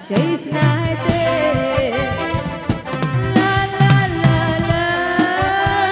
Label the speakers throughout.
Speaker 1: Chase night day, la la la la.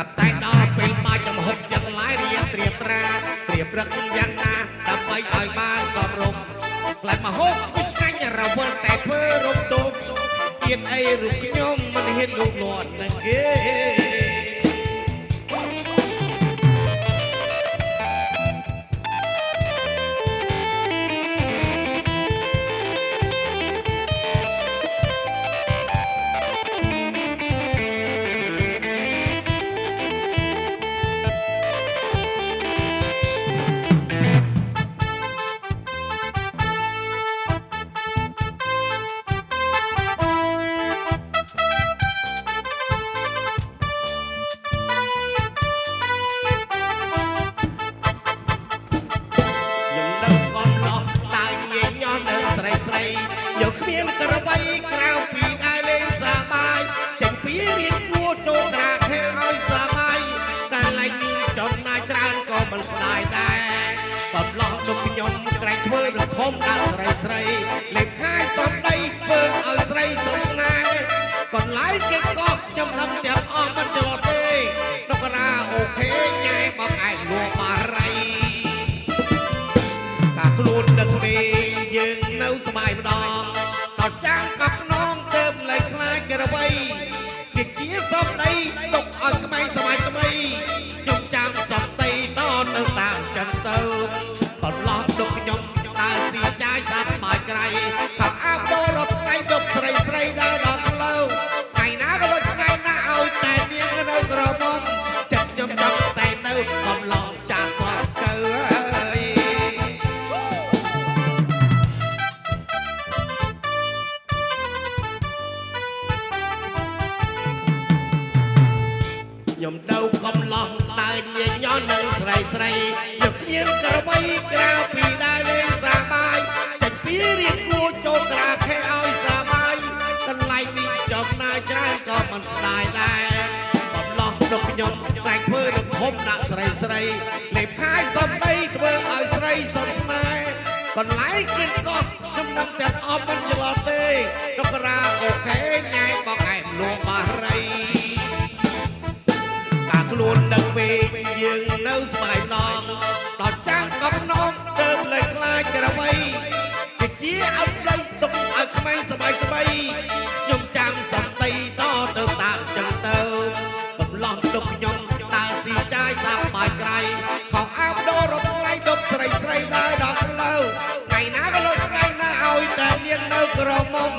Speaker 1: รับแต่ดอกเป็นมาจำหกยังหลายเรียนเตรียมตราเตรียมรักยังนาทำไปอ่อยบ้านสอบรมกลับมาหกชุดไงเราเพิ่งแต่เพื่อรบตุบเอียนไอรูปยมมันเห็นลูกหลอดนั่นเก้យកគ្មានក្របីក្រៅពីដើរលេងសប្បាយចេញពីរៀនគួរចូលត្រាខែឲ្យសប្បាយតែឡែកនេះចំណាយច្រើនក៏មិនស្ដាយដែរបំឡោះដូចខ្ញុំក្រែងធ្វើរខំដាក់ស្រីស្រីលេងខាយសំដីធ្វើឲ្យស្រីសំណាងកន្លែងគេក៏ខ្ញុំដឹងទាំងអស់មិនច្រឡំទេនករាអូខេញ៉ែបងឯងលួបារីកាខ្លួនដឹកមេយើងនៅសบายម្ដងដល់ចាំងកប់ខ្នងទៅលេខខ្លាចក្របីនិយាយសំដីទុកឲ្យក្មេងសម័យថ្មីខ្ញុំចាំសំដីតទៅតាមចឹងទៅបន្លោះទុកខ្ញុំដើរស៊ីចាយសាប់បាយក្រៃខំអាប់បរត់ថ្ងៃទុកស្រីស្រីដើរដល់ផ្លូវថ្ងៃណាក៏ដូចថ្ងៃណាឲ្យតែនាងនៅក្រមុំចិត្តខ្ញុំចង់តែនៅកំឡងចាស់ស្វាស្កើខ្ញុំទៅកំឡោះដើរញញន់នឹងស្រីស្រីយកគ្មានក្របីក្រៅពីដើរលេងសប្បាយចេញពីរៀនគួរចូលត្រាខែឲ្យសប្បាយកន្លែងនេះចំណាយច្រើនក៏មិនស្ដាយដែរកំឡោះទៅខ្ញុំតែធ្វើរខំដាក់ស្រីស្រីលេបខាយសំដីធ្វើឲ្យស្រីសំស្នេហ៍កន្លែងគេក៏ខ្ញុំដឹងទាំងអស់មិនច្រឡំទេនករាអូខេញ៉ែបងឯងលួបារីខ្លួនដឹកពេកយើងនៅស្បាយម្ដងដល់ចាំងកប់នងទៅលេខខ្លាចក្របីគេជាអត់ដីទុកឲ្យក្មេងស្បាយស្បីខ្ញុំចាំសំដីតទៅតាមចឹងទៅកំឡោះទុកខ្ញុំដើរស៊ីចាយសាប់បាយក្រៃខំអាប់ដូររត់ថ្ងៃដប់ស្រីស្រីដើរដល់ផ្លូវថ្ងៃណាក៏លុយថ្ងៃណាឲ្យតែនាងនៅក្រមុំ